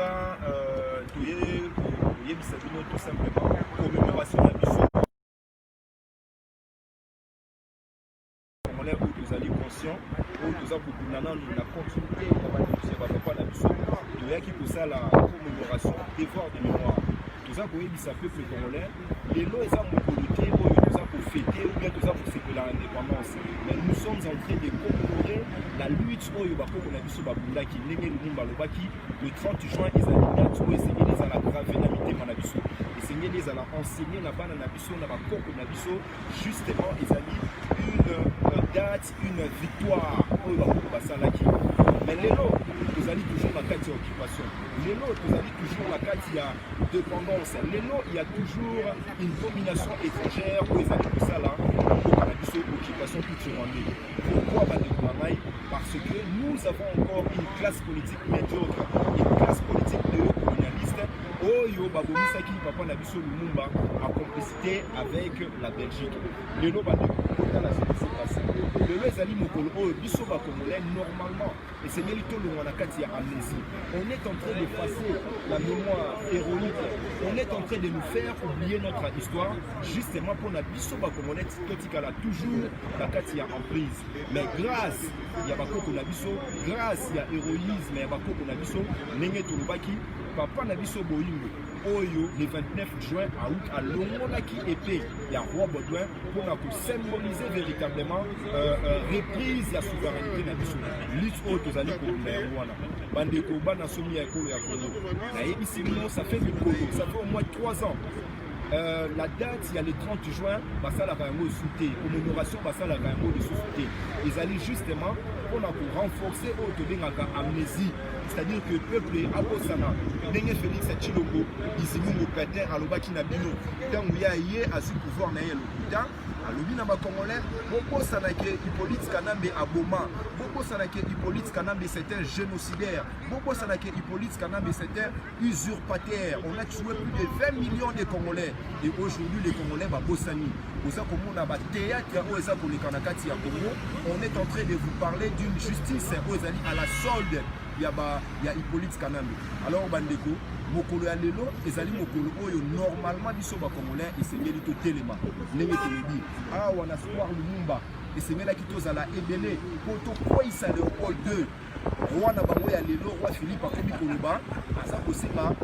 cas, tout simplement commémoration à Bissot. Où nous allons conscients, où nous avons la continuité de papa Bissot. Il y a qui pour ça la commémoration, devoir de mémoire. Tout ça pour le peuple congolais, les lois sont mobilités, nous avons pour fêter, ou bien nous avons pour célébrer l'indépendance. Mais nous sommes en train de commémorer la lutte où il y a qui le 30 juin, ils ont essayé de la graver la mité Manabiso. Essayé de la enseigner la bande Nabiso, la coque Nabiso, justement, ils ont une date, une victoire. Mais les lots, vous allez toujours la carte d'occupation. Les lots, vous allez toujours la carte de dépendance. Les lots, il y a toujours une domination étrangère où ils allaient tout ça là, occupation tout rwandais. Pourquoi parce que nous avons encore une classe politique médiocre, une classe politique néocolonialiste. Oyo Babomisaki Papa Nabiso Lumumba en complicité avec la Belgique. Les lots, la société passée. Le Lezali Mokolo, Biso Congolais, normalement, et c'est Mélito Luanakati à amnésie. On est en train d'effacer la mémoire héroïque. On est en train de nous faire oublier notre histoire, justement pour la Biso Congolais, Totikala, toujours la Katia en prise. Mais grâce, il y a Bako Nabiso, grâce, il y a héroïsme, il y a Bako Nabiso, Nenge Tolubaki, Papa Nabiso Boyingo. Oyo, le 29 juin à août, à Longolaki épée, il y a Roi Baudouin pour symboliser véritablement reprise de la souveraineté Nabiso. Lutte haute aux alliés pour le Rwanda. Bandeko, Banasomi à Kolo Yakolo. Ça fait du Kolo, ça fait au moins 3 ans. La date, il y a le 30 juin, ça la Rango souté, commémoration, ça la Rango de souté. Ils allaient justement pour renforcer l'amnésie. C'est-à-dire que le peuple est à Bosana, Nenge Félix Tshiloko, Isimungo Peter, Alobaki Nabino, tant où il y a ce pouvoir, il y a le alobi na Congolais, Boko Sanake Hippolyte Kanambe à Boma, Boko Sanake Hippolyte Kanambe c'était un génocidaire, Boko Sanake Hippolyte Kanambe c'était un usurpateur. On a tué plus de 20 millions de Congolais et aujourd'hui les Congolais Bosani. On est en train de vous parler d'une justice à la solde. Il y a Hippolyte Kanambe. Alors Bandeko, Mokolo ya lelo ezali mokolo oyo normalement biso ba Congolais esengeli to telema ndenge tolobi awa na Square Lumumba esengela kitozala ebele poto koisa Léopold II roi na bango ya lelo roi Philippe akomi koloba aza kosenga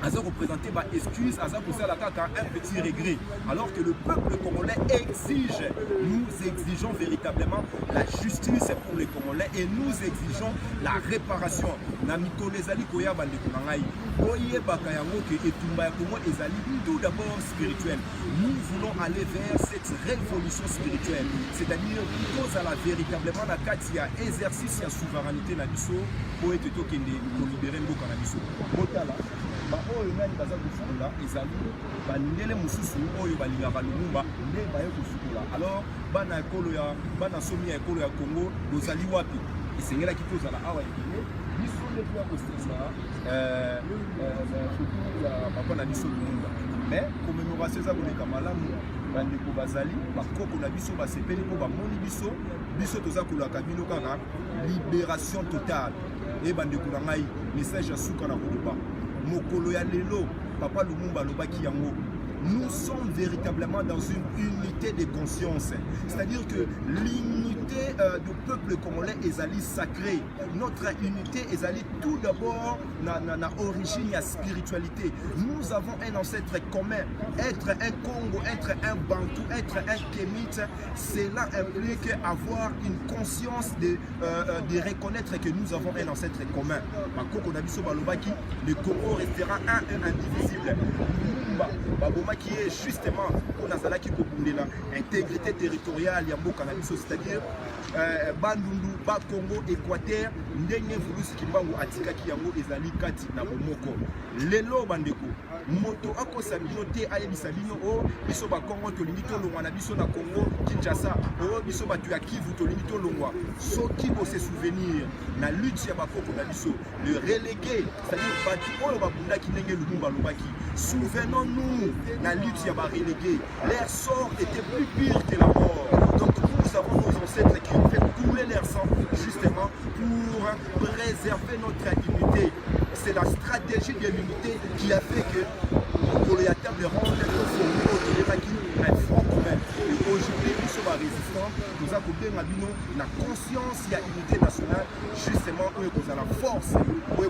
aza représenter ba excuse aza kosala kaka un petit regret alors que le peuple congolais exige, nous exigeons véritablement la justice pour les Congolais et nous exigeons la réparation na mikolo ezali koya bandeko na ngai oyebaka yango ke etumba ya Congo ezali tout d'abord spirituel. Nous voulons aller vers cette révolution spirituelle, c'est-à-dire kozala véritablement na kati ya exercice ya souveraineté na biso po ete tokende kolibere mboka na biso botala oyo nani baza kosukola ezali bandele mosusu oyo balingaka Lumumba nde baye kosukola. Alors bana ekolo ya bana somi ya ekolo ya Congo bozali wapi esengelaki tozala awa ebele biso nde po ya kosesa surtout ya papa na biso Lumumba. Mais commémoration eza koleka malamu bandeko bazali bakoko na biso basepeli mpo bamoni biso toza kolaka bino kaka libération totale. E bandeko na ngai message ya suka na koloba mokolo ya lelo papa Lumumba lobaki yango. Nous sommes véritablement dans une unité de conscience. C'est-à-dire que l'unité du peuple congolais est sacrée. Notre unité est tout d'abord na origine et spiritualité. Nous avons un ancêtre commun. Être un Congo, être un Bantou, être un Kémite, cela implique avoir une conscience de reconnaître que nous avons un ancêtre commun. Le Congo restera un et indivisible. Qui est justement pour l'intégrité territoriale Yambo Nabiso, c'est-à-dire Bandundu, Congo, Équateur, Ndenge Vulusi Kimbangu, Atikaki Yango, Ezali Kati, Nabomoko. Lelo Bandeko, Moto Ako Sabino, Ayebi Sabino, O, Biso Congo, Tolimito Longwa, Nabiso na Congo, Kinshasa, O, Biso Kivu, Tolimito Longwa. Soki pour se souvenir, la lutte Yabakoko Nabiso, le relégué, c'est-à-dire Baki, O, Babunda Kinenge Lumumba Lobaki. Souvenons-nous, la lutte Yaba relégué, leur sort était plus pire que la mort. Donc nous avons nos ancêtres qui ont fait couler leur sang justement pour préserver notre unité. c'est la stratégie de l'unité qui a fait que pour les table ronde, un front commun. Et aujourd'hui, nous sommes résistants, nous avons bien la conscience, il y a unité nationale, justement, où est la force, pour nous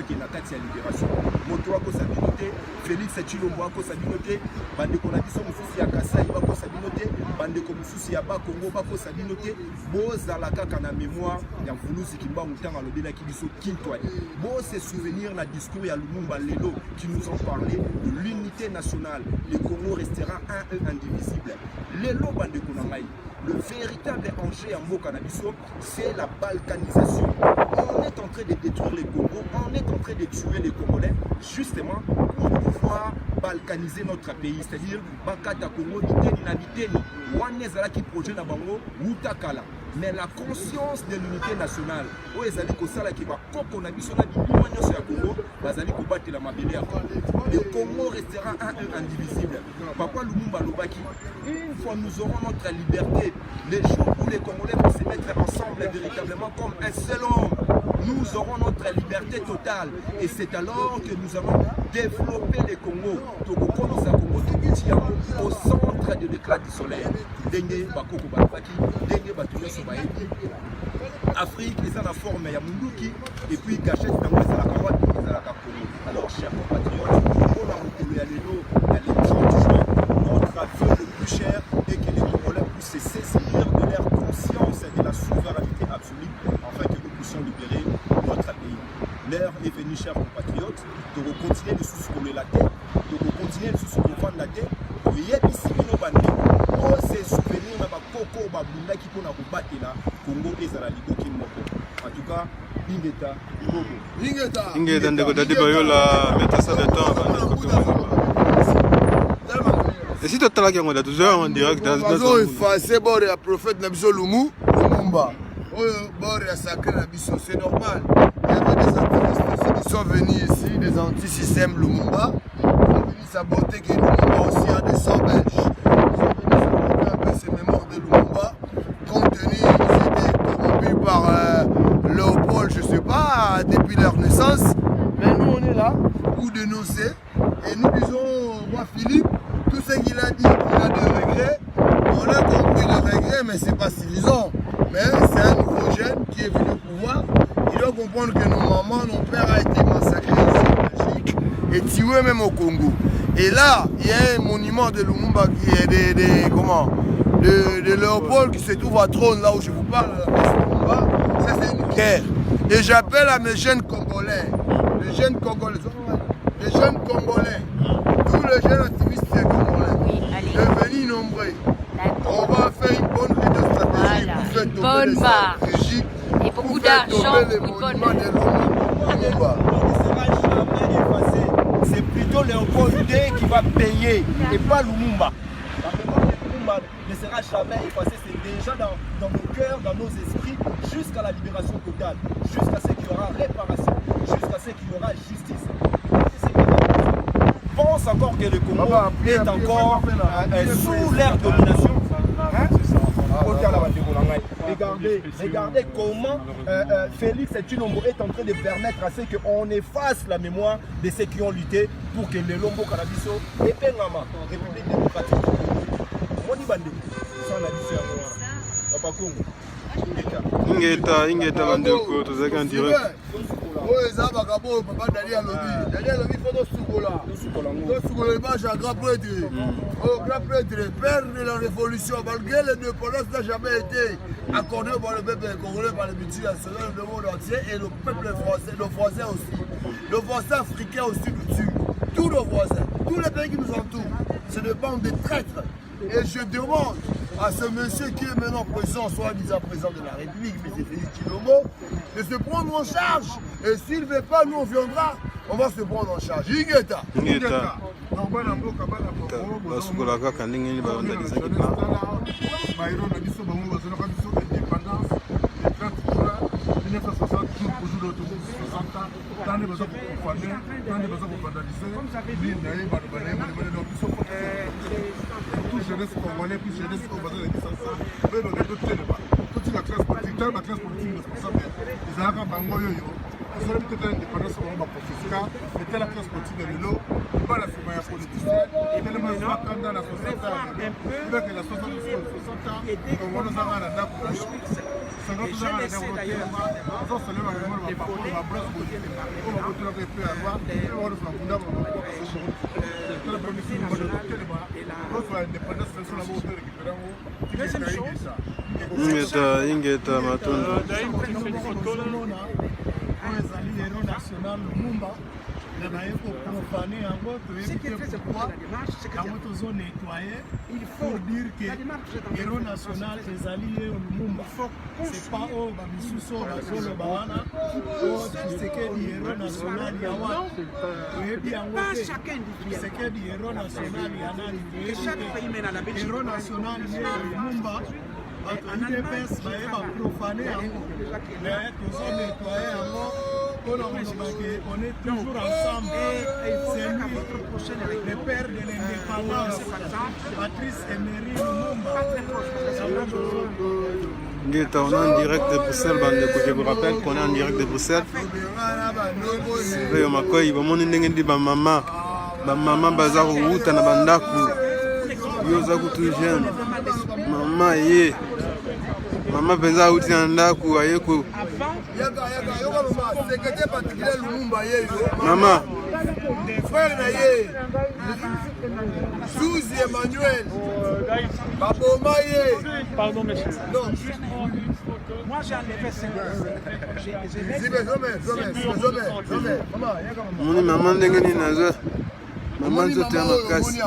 qui est la libération. Motoa ko sabinote, Félix Tshilombo ko sabinote, bande ko na biso mususi ya Kasai ba ko sabinote, bande ko mususi ya ba Congo ba ko sabinote, bozala kaka na mémoire ya Mvuluzi Kimba Mutanga lobela ki biso kitwa. Bo se souvenir la discours ya Lumumba Lelo qui nous ont parlé de l'unité nationale. Le Congo restera un et indivisible. Lelo bande ko na ngai. Le véritable enjeu en Mboka na biso, c'est la balkanisation. On est en train de détruire les Congos, on est en train de tuer les Congolais, justement pour pouvoir balkaniser notre pays, c'est-à-dire Bakata Congo, Biteni na Biteni, Wanezala qui projet na bango, Wutakala. Mais la conscience de l'unité nationale, où ils allaient kosala qui va koko na biso na bimanya sur Congo, bazali ko battre la mabele ya Congo. Le Congo restera un et indivisible. Papa Lumumba Lobaki, une fois nous aurons notre liberté, les jours où les Congolais vont se mettre ensemble véritablement comme un seul homme, nous aurons notre liberté totale. Et c'est alors que nous allons développer les Congos. Au centre de l'éclat du soleil. Afrique, ils ont la forme, il y a Munduki, et puis Gachette, dans la carotte, ils ont la Congo. Alors, chers compatriotes, pour la le 30 juin, notre aveu le plus cher est que les Congolais puissent se saisir de leur conscience et de la souveraineté absolue, afin que nous puissions libérer notre pays. L'heure est venue, chers compatriotes, de continuer de sous-scroller la tête, de continuer de sous-scroller la tête, de y être ici, nos bandits, pour se souvenir de la Coco Babunda qui peut nous battre là, Congo et Zaraligo qui moko. En tout cas, Ingeta, Ingeta, ndeko dadi bayola, mettre ça de temps avant de. Et si tu as talaki on a 12 heures en direct dans ce effacé bord ya prophète Nabiso Lumumba. Bord ya sacré Nabiso, c'est normal. Il y avait des activistes qui sont venus ici, des anti-systèmes Lumumba. Ils sont venus saboter que Lumumba aussi a des sangs belges. Ils sont venus saboter un peu ces mémoires de Lumumba. Compte tenu qu'ils étaient corrompus par Léopold, je ne sais pas, depuis leur naissance. Mais nous on est là pour dénoncer. Et nous disons, moi Philippe, tout ce qu'il a dit, il a des regrets. On a compris les regrets, mais ce n'est pas suffisant. Mais c'est un nouveau jeune qui est venu au pouvoir. Il doit comprendre que nos mamans, nos pères ont été massacrés ici en Belgique et tués même au Congo. Et là, il y a un monument de Lumumba qui est de Léopold qui se trouve à Trône, là où je vous parle, la place Lumumba. Ça, c'est une guerre. Et j'appelle à mes jeunes Congolais, les jeunes Congolais, tous les jeunes activistes congolais, devenir nombreux. On va faire une bonne stratégie pour faire tomber les stratégies, et beaucoup d'argent, c'est plutôt Léopold II qui va payer et pas Lumumba. La mémoire de Lumumba ne sera jamais effacée, c'est déjà dans nos cœurs, dans nos esprits, jusqu'à la libération totale, jusqu'à ce qu'il y aura réparation, jusqu'à ce qu'il y aura justice. Je pense encore que le Congo est encore sous leur domination. Regardez comment Félix Tshilombo est en train de permettre à ce qu'on efface la mémoire de ceux qui ont lutté pour que le Lombo Kanabiso et Pengama, République démocratique du Congo. Moni Bande, sans la mission à Papa Congo. Ingeta bandeko tozaki en direct. oyo eza bakabo papa Dali alobi fo tosukola image ya grand prêtre. Grand prêtre, père de la révolution, malgré l'indépendance n'a jamais été accordée par le peuple congolais, par les multinationales du monde entier et le peuple français, nos voisins aussi. Nos voisins africains aussi nous tuent. Tous nos voisins, tous les pays qui nous entourent, c'est des bandes de traîtres. Et je demande à ce monsieur qui est maintenant président, soi-disant président de la République, M. Félix Tshilombo, de se prendre en charge. Et s'il ne veut pas, nous on viendra, on va se prendre en charge. Ingeta. basukolaka kandi ngeni baondalisaki plan politique, la classe politique, la classe politique responsable, les Arabes Bangoyo, ils ont peut-être l'indépendance au moment professionnel, mais telle la classe politique de l'eau, pas la firme politique. Et tellement ils sont dans la 60 ans, avec la 60 ans, on va nous avoir la date pour la chose. Je l'essaie d'ailleurs. Deuxième chose, ingeta matunda ce qui est très important dans la démarche, c'est que il faut dire que la démarche héros national ezali ye Lumumba c'est pas o bamisusu oyo bazoloba wana o Tshisekedi héros national ya wana toyebi yango pas te chacun individuel. Tshisekedi héros national ya nani Et chaque pays mène à la Belgique. héros national ye Lumumba bato UDPS bayeba profane yango mais tozonettoye yango mpona koloba ke on est toujours ensemble c'est lui le père de l'indépendance Patrice Emery Lumumba. Ngeta, on est en direct de Bruxelles, Bandeko. Je vous rappelle qu'on est en direct de Bruxelles. Veyo makoyi, bamoni ndenge ndi ba mama baza kuuta na bandako. Yo za kutu jeune. Mama ye. Mama penza uti na ndako ayeko. Mama. Frère Naye, Souzi Emmanuel, Baboma Ye. Pardon, monsieur. Non, Moi j'ai enlevé 5 Moni maman ndenge ni nazo. Maman nzoto ya makasi.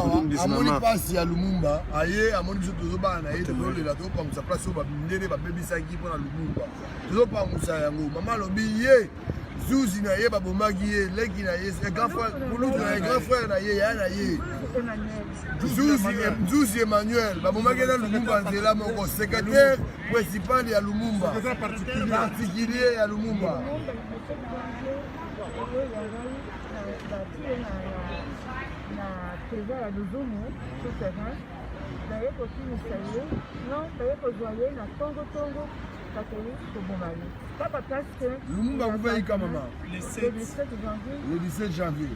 amoni pasi ya Lumumba aye amoni biso tozobana na ye tozolela topangwisa place oyo bandele babebisaki mpona Lumumba tozopangwisa yango mama alobi ye zuzi na ye babomaki ye leki na ye kulutu na ye grand frère na ye ya na ye Zuzi Emmanuel babomaki na Lumumba nzela moko secrétaire principal ya Lumumba particulier ya Lumumba Trésor à Luzumu, tout terrain, d'ailleurs pour finir non, d'ailleurs pour joyer na Tongo catholique pour Bomali. Pas parce que Lumumba couvert quand maman le 17 janvier. Le 17 janvier.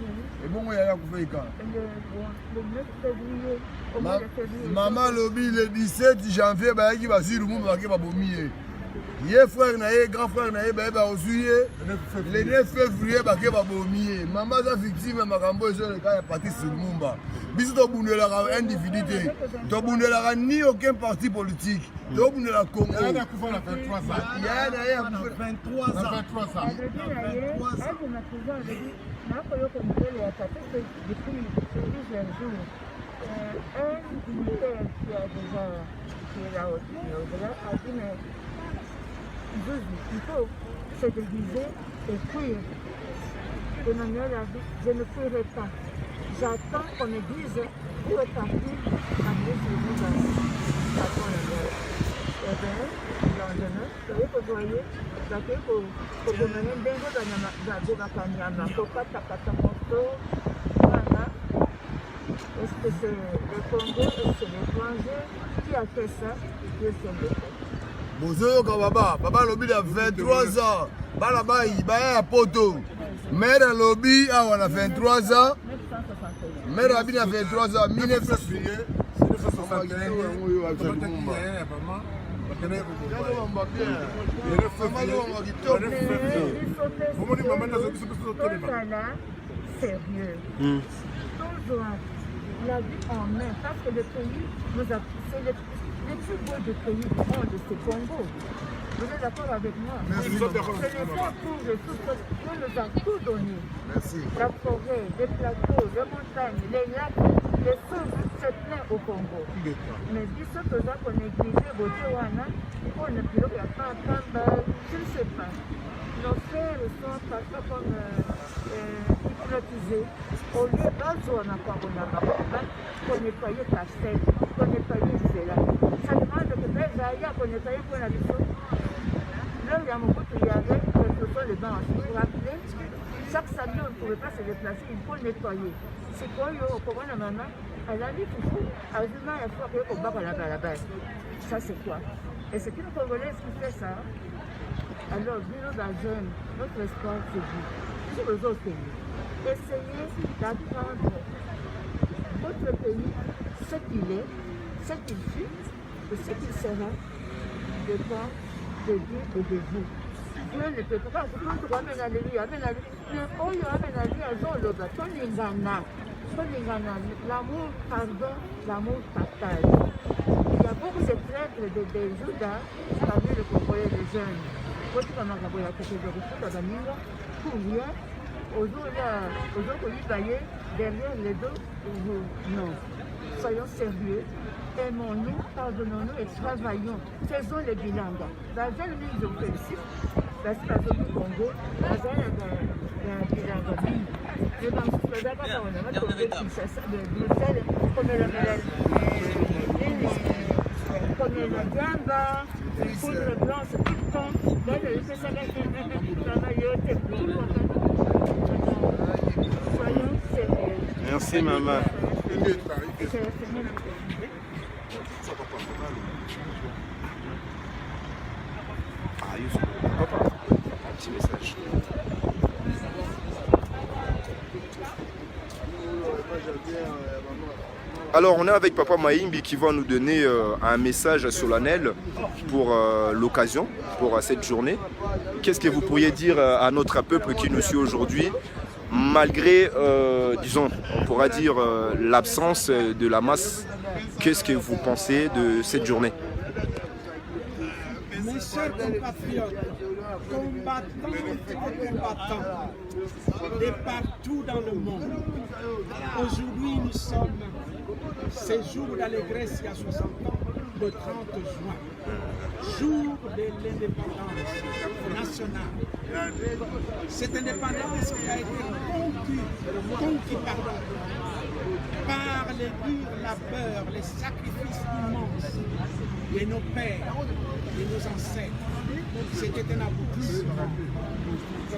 Et bon, il y a couvert quand Le 9 février. Au mois de février. Maman lobi le 17 janvier, bah qui va sur Lumumba qui va bomber. Ye frère na ye, grand frère na ye, bah aussi le 9 février, bah qui va bomber. Maman a victime de Makambo et le cas est parti sur Lumumba. Biso to bundela ka individualité. To bundela ni aucun parti politique. To bundela Congo. Il y a couvert la 23 ans. Il y a 23 ans. 23 ans. Un militaire qui a déjà qui est là au-delà a dit mais il faut se déguiser et fuir. Emmanuel a dit je ne fuirai pas. J'attends qu'on me dise où est parti Agnès Lumumba. J'attends la guerre. Et bien, le lendemain, vous voyez, pour mener Bengo dans Kanyama, pour pas tapata moto, voilà. Est-ce que c'est le Congo, est-ce que c'est l'étranger qui a fait ça? Dieu sait le fait. Bozoyoka baba lobi a 23 ans. Bala bayi, baya poto. Mère lobi a 23 ans. Mère Abine a 23 ans. 1961. Sérieux. Toujours la vie en main, parce que le pays nous a poussé le plus beau de pays du monde, c'est Congo. Vous êtes d'accord avec moi? Merci. C'est les fonds pour le tout, nous nous a tout donné. Merci. La forêt, les plateaux, les montagnes, les lacs, les sources, c'est plein au Congo. Mais biso toza qu'on néglige beauté wana, on ne peut pas je ne sais pas. Nos frères sont parfois comme hypnotisés. Au lieu d'azou on a pas pour nettoyer ta scène, pour nettoyer cela. Ça demande que les aïas pour nettoyer pour la biso. Là, il y a beaucoup de yavets, ce sont les bains. Vous vous rappelez? Chaque samedi, on ne pouvait pas se déplacer, il faut nettoyer. C'est quoi, au Congo, la maman, elle a dit foufou, elle a dit non, il faut qu'on bat à la base. Ça, c'est quoi? Et c'est une Congolaise qui fait ça. Alors, Bruno Dazen, notre espoir, c'est vous. Sur les autres pays. Essayez d'apprendre votre pays, ce qu'il est, ce qu'il fut, et ce qu'il sera, de part de Dieu et de vous. Dieu ne peut pas, je pense qu'on amène à lui, l'amour, pardon, l'amour partage. Il y a beaucoup de traîtres de Judas parmi le Congolais des jeunes. Pour rien, aujourd'hui, derrière les deux, non. Soyons sérieux, aimons-nous, pardonnons-nous et travaillons. Faisons le bilan. Dans une ligne de félicite, la situation du Congo, dans un bilan de vie. Je pense que c'est d'abord on a trouvé de Bruxelles, comme le Gamba, poudre blanche, tout le temps. Là, je fais ça avec un travailleur, c'est plus longtemps. Soyons sérieux. Merci, maman. Un petit message. Alors on est avec Papa Maïmbi qui va nous donner un message solennel pour l'occasion, pour cette journée. Qu'est-ce que vous pourriez dire à notre peuple qui nous suit aujourd'hui, malgré, disons, on pourra dire l'absence de la masse? Qu'est-ce que vous pensez de cette journée? Mes chers compatriotes, combattants et combattants de partout dans le monde, aujourd'hui nous sommes ces jours d'allégresse il y a 60 ans, le 30 juin, jour de l'indépendance nationale. Cette indépendance qui a été conquise par les durs labeurs, les sacrifices immenses de nos pères, de nos ancêtres. C'était un aboutissement.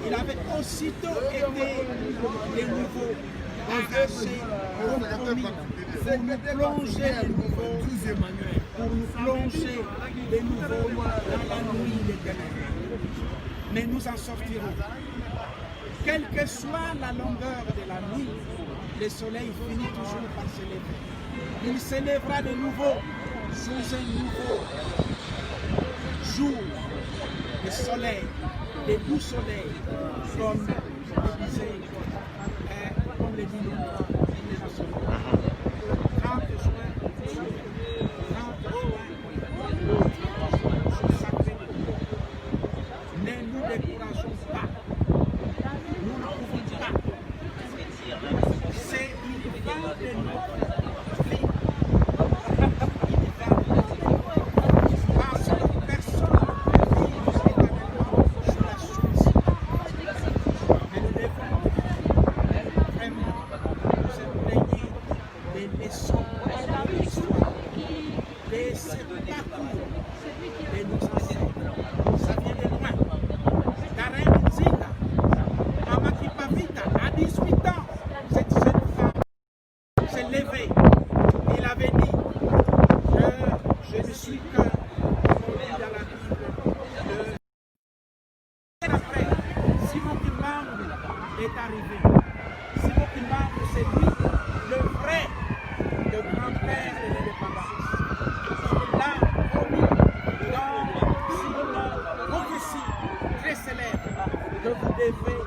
Il avait aussitôt été de nouveau arraché, compromis, pour nous plonger de nouveau, dans la nuit des ténèbres. Mais nous en sortirons. Quelle que soit la longueur de la nuit, le soleil finit toujours par se lever. Il se lèvera de nouveau sous un nouveau jour de soleil, de doux soleil, comme le disait, comme le dit le 30 juin, ne nous décourageons pas. Nous ne pouvons pas. C'est une part de notre vie. Parce que personne ne peut vivre éternellement sur la chose. Mais nous devons vraiment nous imprégner des leçons de l'histoire, de ce parcours de nos ancêtres. Ça vient de loin. Karen Nzinga, Mama Kipavita, à 18 ans, cette jeune femme s'est levée. Il avait dit que je ne suis que dans la Bible. Après, Simon Kimbangu est arrivé. Simon Kimbangu, c'est lui, le vrai, le grand-père de l'indépendance. Il l'a promis dans une prophétie très célèbre que vous devez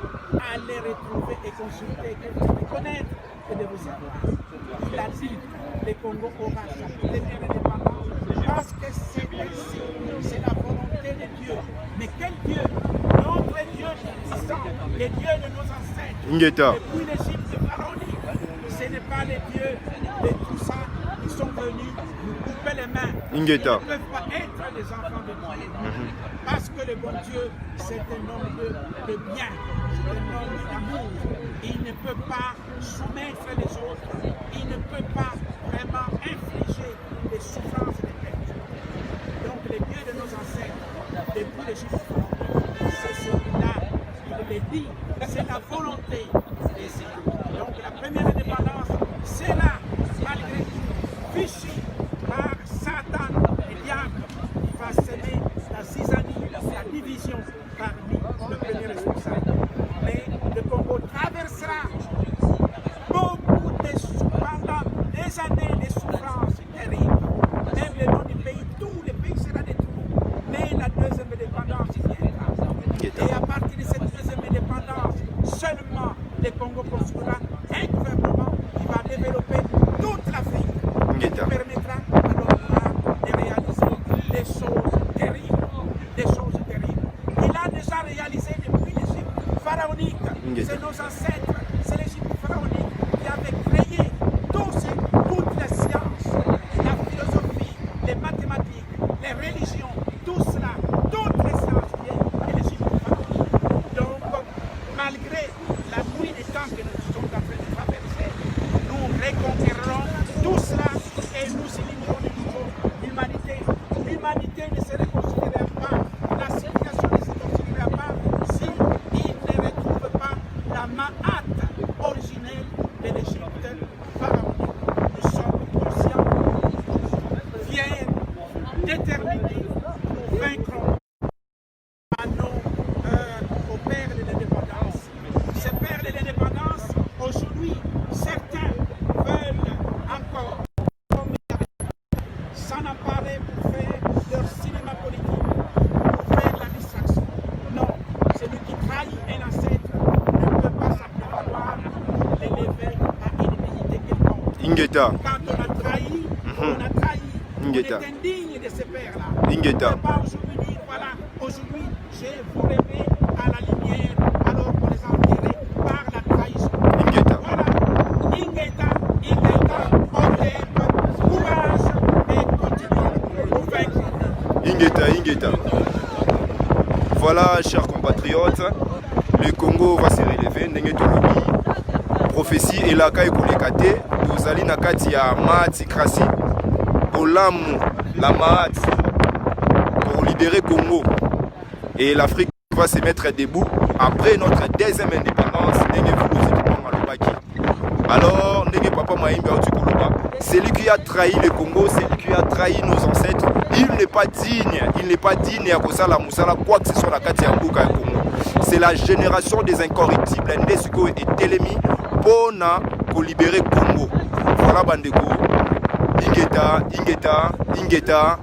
aller retrouver et consulter, que vous devez connaître et de vous savoir. Il a dit le Congo aura sa première indépendance parce que c'est ainsi, c'est la volonté de Dieu. Mais quel Dieu? Notre Dieu puissant, le Dieu de nos ancêtres. Ngeta. Depuis l'Égypte pharaonique, ce n'est pas les dieux de tout ça qui sont venus nous couper les mains. Ngeta. Ils ne peuvent pas être les enfants de Dieu. Parce que le bon Dieu, c'est un homme de bien, c'est un homme d'amour. Il ne peut pas soumettre les autres. Il ne peut pas vraiment infliger les souffrances des peuples. Donc le Dieu de nos ancêtres, depuis l'Égypte, c'est celui-là, il le dit, c'est la volonté des Égyptiens. Donc la première indépendance, c'est là, malgré tout, fichue par Satan et diable, qui va s'aimer le Congo construira un gouvernement qui va développer toute l'Afrique, qui permettra alors de réaliser des choses terribles, Il a déjà réalisé depuis l'Égypte pharaonique. C'est nos ancêtres, c'est l'Égypte pharaonique qui avait créé toutes les sciences, la philosophie, les mathématiques, les religions, tout cela, toutes les sciences viennent de l'Égypte pharaonique. Donc, malgré la nuit des temps que nous sommes en train de traverser, nous reconquérons tout cela et nous éliminerons de nouveau l'humanité. L'humanité ne se reconstruira pas, la civilisation ne se construira pas si il ne retrouve pas la Mahat originelle de l'Égypte pharaonique. Nous sommes conscients, fiers, déterminés, nous vaincrons à aux pères de l'indépendance. Ces pères de l'indépendance, aujourd'hui, certains veulent encore s'en emparer pour faire leur cinéma politique, pour faire la distraction. Non, celui qui trahit un ancêtre ne peut pas s'apprévoir l'élever à une dignité quelconque. Ingeta. Quand on a trahi, on est indigne de ces pères-là. Ingeta. On ne peut pas aujourd'hui dire, voilà, aujourd'hui, je vous rêver à la lumière, alors qu'on les a enterrés par la trahison. Ingeta. Voilà, Ingeta, on lève, courage et continuons pour vaincre. Ingeta. Voilà, chers compatriotes, le Congo va se relever. Ndenge tolobi prophétie elaka ekolekate tozali na kati ya Mahati Krasi olamu la Mahati pour libérer Congo, et l'Afrique va se mettre debout après notre deuxième indépendance. Ndenge alors ndenge papa Maïmbe a Koloba, celui qui a trahi le Congo, celui qui a trahi nos ancêtres, il n'est pas digne à Kosala Moussala quoi que ce soit la kati ya mboka ya Congo. C'est la génération des incorruptibles Ndesiko et Telemi pour libérer Congo. Voilà bandeko. Ingeta.